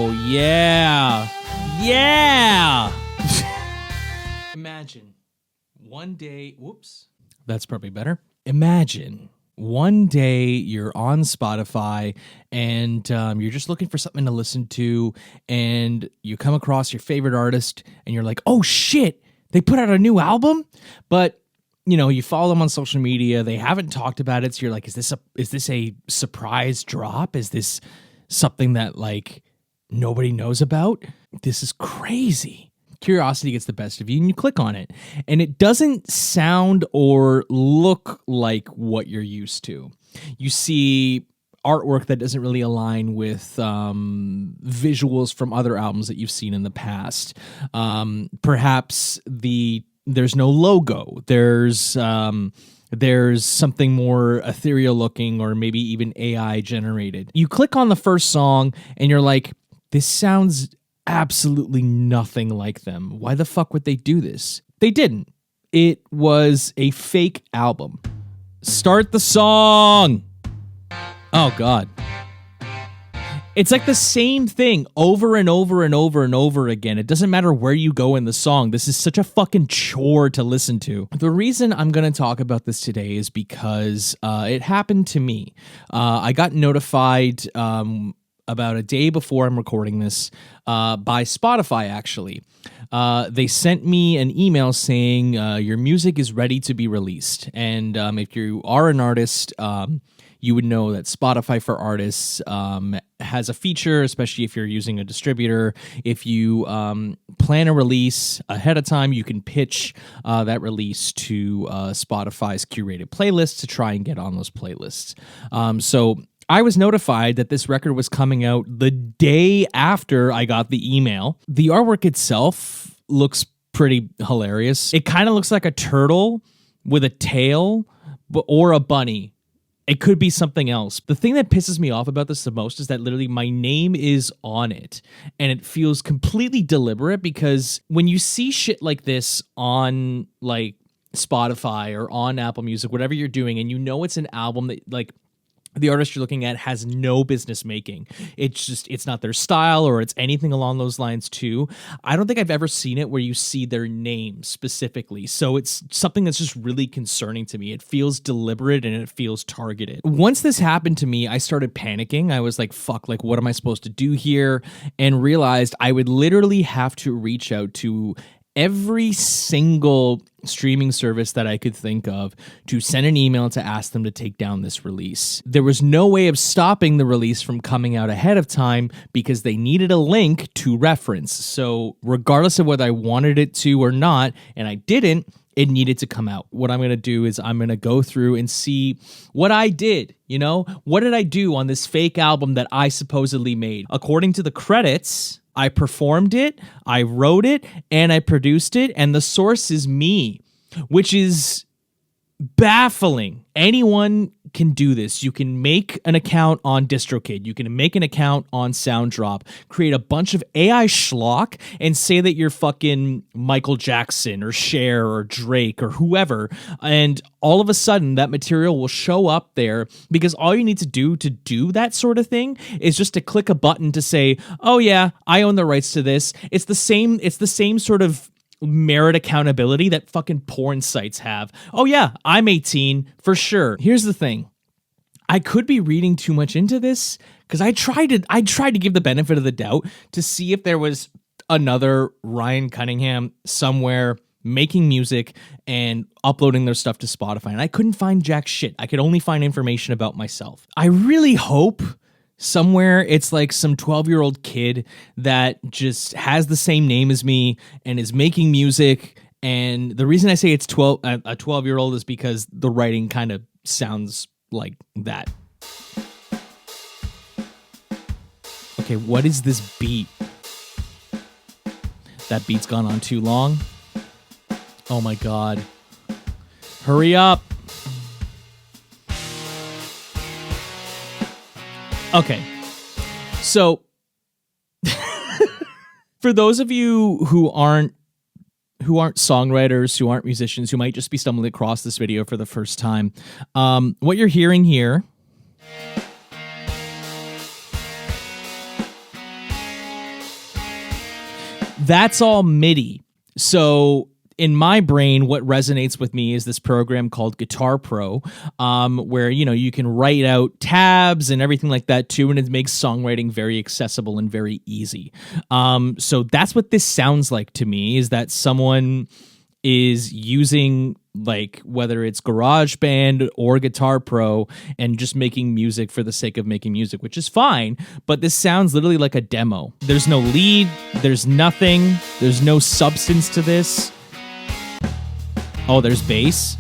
Oh, yeah. Yeah. Imagine one day, whoops, that's probably better. Imagine one day you're on Spotify and you're just looking for something to listen to, and you come across your favorite artist and you're like, oh shit, they put out a new album? But you follow them on social media. They haven't talked about it. So you're like, is this a surprise drop? Is this something that like nobody knows about? This is crazy. Curiosity gets the best of you and you click on it, and it doesn't sound or look like what you're used to. You see artwork that doesn't really align with visuals from other albums that you've seen in the past. Perhaps there's no logo. There's something more ethereal looking, or maybe even AI generated. You click on the first song and you're like, this sounds absolutely nothing like them. Why the fuck would they do this? They didn't. It was a fake album. Start the song. Oh God. It's like the same thing over and over and over and over again. It doesn't matter where you go in the song. This is such a fucking chore to listen to. The reason I'm going to talk about this today is because it happened to me. I got notified about a day before I'm recording this by Spotify, actually. They sent me an email saying your music is ready to be released. And if you are an artist, you would know that Spotify for Artists has a feature, especially if you're using a distributor. If you plan a release ahead of time, you can pitch that release to Spotify's curated playlists to try and get on those playlists. So I was notified that this record was coming out the day after I got the email. The artwork itself looks pretty hilarious. It kind of looks like a turtle with a tail, or a bunny. It could be something else. The thing that pisses me off about this the most is that literally my name is on it, and it feels completely deliberate, because when you see shit like this on like Spotify or on Apple Music, whatever you're doing, and it's an album that like the artist you're looking at has no business making. It's not their style, or it's anything along those lines too. I don't think I've ever seen it where you see their name specifically. So it's something that's just really concerning to me. It feels deliberate and it feels targeted. Once this happened to me, I started panicking. I was like, fuck, like what am I supposed to do here? And realized I would literally have to reach out to every single streaming service that I could think of to send an email to ask them to take down this release. There was no way of stopping the release from coming out ahead of time because they needed a link to reference. So regardless of whether I wanted it to or not, and I didn't, it needed to come out. What I'm going to do is I'm going to go through and see what I did. What did I do on this fake album that I supposedly made? According to the credits, I performed it, I wrote it, and I produced it, and the source is me, which is baffling. Anyone can do this. You can make an account on DistroKid. You can make an account on Sounddrop, create a bunch of AI schlock, and say that you're fucking Michael Jackson or Cher or Drake or whoever, and all of a sudden that material will show up there, because all you need to do that sort of thing is just to click a button to say, oh yeah, I own the rights to this. It's the same sort of merit accountability that fucking porn sites have. Oh yeah, I'm 18 for sure. Here's the thing. I could be reading too much into this, because I tried to give the benefit of the doubt to see if there was another Ryan Cunningham somewhere making music and uploading their stuff to Spotify, and I couldn't find jack shit. I could only find information about myself. I really hope somewhere it's like some 12-year-old kid that just has the same name as me and is making music. And the reason I say it's a 12-year-old is because the writing kind of sounds like that. Okay, what is this beat? That beat's gone on too long. Oh my God. Hurry up. Okay, so for those of you who aren't songwriters, who aren't musicians, who might just be stumbling across this video for the first time, what you're hearing here that's all MIDI. So in my brain, what resonates with me is this program called Guitar Pro, where, you can write out tabs and everything like that too, and it makes songwriting very accessible and very easy. So that's what this sounds like to me, is that someone is using, like, whether it's GarageBand or Guitar Pro, and just making music for the sake of making music, which is fine, but this sounds literally like a demo. There's no lead, there's nothing, there's no substance to this. Oh, there's bass.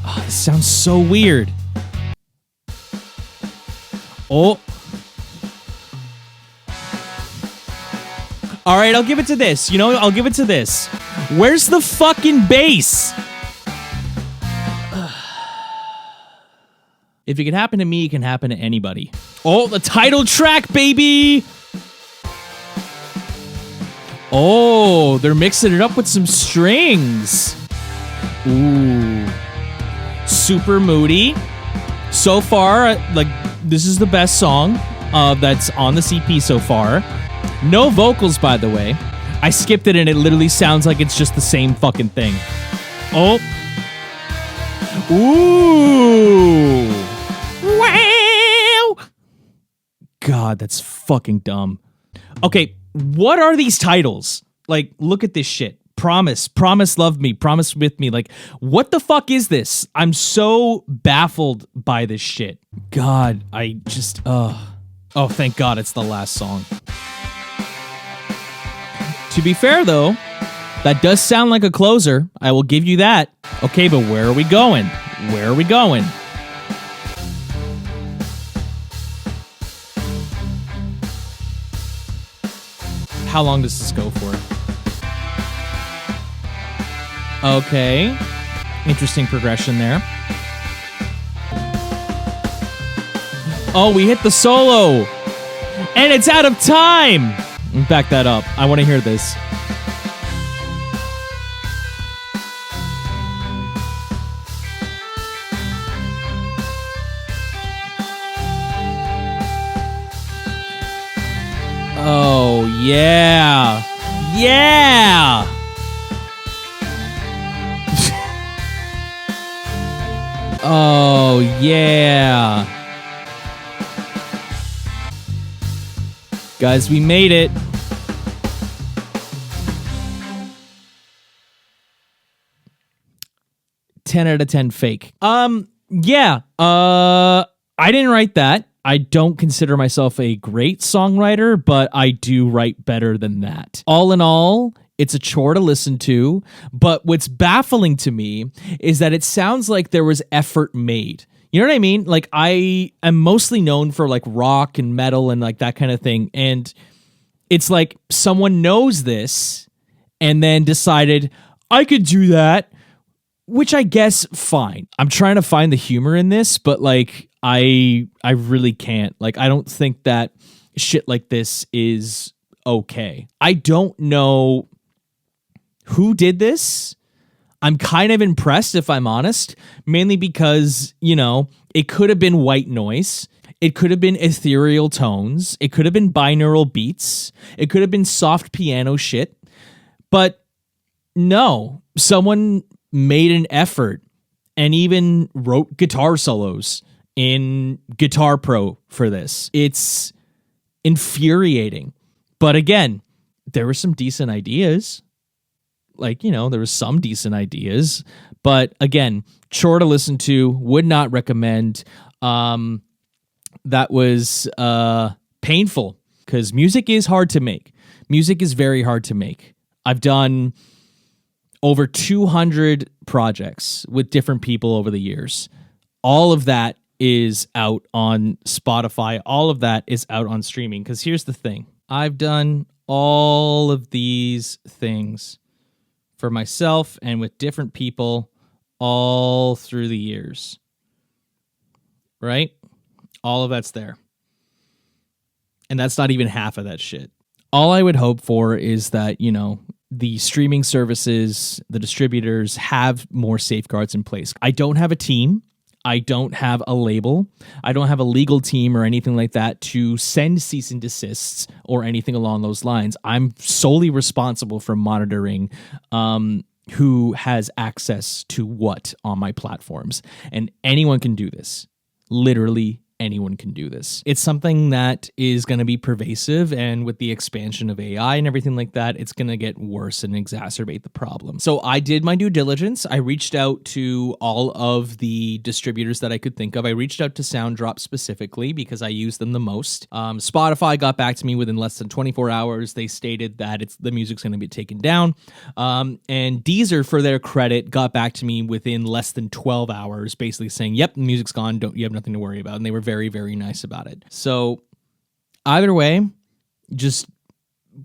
Oh, this sounds so weird. Oh. All right, I'll give it to this. I'll give it to this. Where's the fucking bass? If it can happen to me, it can happen to anybody. Oh, the title track, baby! Oh, they're mixing it up with some strings. Ooh. Super moody. So far, this is the best song that's on the CP so far. No vocals, by the way. I skipped it and it literally sounds like it's just the same fucking thing. Oh. Ooh. Wow. God, that's fucking dumb. Okay, what are these titles? Like, look at this shit. Promise, love me, promise with me. Like, what the fuck is this? I'm so baffled by this shit. God, I just, oh, thank God it's the last song. To be fair, though, that does sound like a closer. I will give you that. Okay, but where are we going? Where are we going? How long does this go for? Okay. Interesting progression there. Oh, we hit the solo. And it's out of time. Back that up. I want to hear this. Oh, yeah. Yeah. Oh, yeah. Guys, we made it. Ten out of 10 fake. Yeah. I didn't write that. I don't consider myself a great songwriter, but I do write better than that. All in all, it's a chore to listen to, but what's baffling to me is that it sounds like there was effort made. You know what I mean? Like, I am mostly known for like rock and metal and like that kind of thing. And it's like someone knows this and then decided, I could do that, which I guess fine. I'm trying to find the humor in this, but like, I really can't. Like, I don't think that shit like this is okay. I don't know who did this. I'm kind of impressed, if I'm honest, mainly because, it could have been white noise. It could have been ethereal tones. It could have been binaural beats. It could have been soft piano shit. But no, someone made an effort and even wrote guitar solos in Guitar Pro for this. It's infuriating. But again, there were some decent ideas. Like, there was some decent ideas. But again, chore to listen to, would not recommend. That was painful because music is hard to make. Music is very hard to make. I've done over 200 projects with different people over the years. All of that is out on Spotify. All of that is out on streaming. Because here's the thing. I've done all of these things for myself and with different people all through the years. Right? All of that's there. And that's not even half of that shit. All I would hope for is that, the streaming services, the distributors have more safeguards in place. I don't have a team. I don't have a label. I don't have a legal team or anything like that to send cease and desists or anything along those lines. I'm solely responsible for monitoring who has access to what on my platforms. And anyone can do this. Literally anyone can do this. It's something that is going to be pervasive, and with the expansion of AI and everything like that, it's going to get worse and exacerbate the problem. So I did my due diligence. I reached out to all of the distributors that I could think of. I reached out to Sounddrop specifically because I use them the most. Spotify got back to me within less than 24 hours. They stated that the music's going to be taken down. And Deezer, for their credit, got back to me within less than 12 hours, basically saying, yep, the music's gone. You have nothing to worry about. And they were very, very nice about it. So either way, just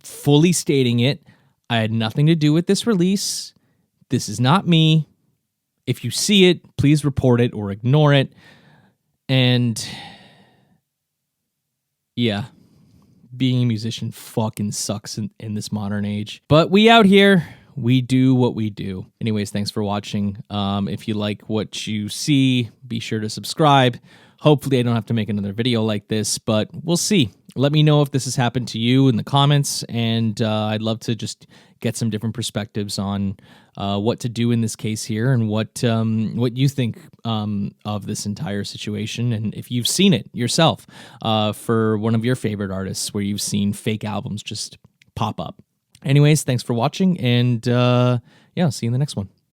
fully stating it, I had nothing to do with this release. This is not me. If you see it, please report it or ignore it. And yeah, being a musician fucking sucks in this modern age. But we out here, we do what we do. Anyways, thanks for watching. If you like what you see, be sure to subscribe. Hopefully I don't have to make another video like this, but we'll see. Let me know if this has happened to you in the comments, and I'd love to just get some different perspectives on what to do in this case here, and what you think of this entire situation, and if you've seen it yourself for one of your favorite artists where you've seen fake albums just pop up. Anyways, thanks for watching, and yeah, I'll see you in the next one.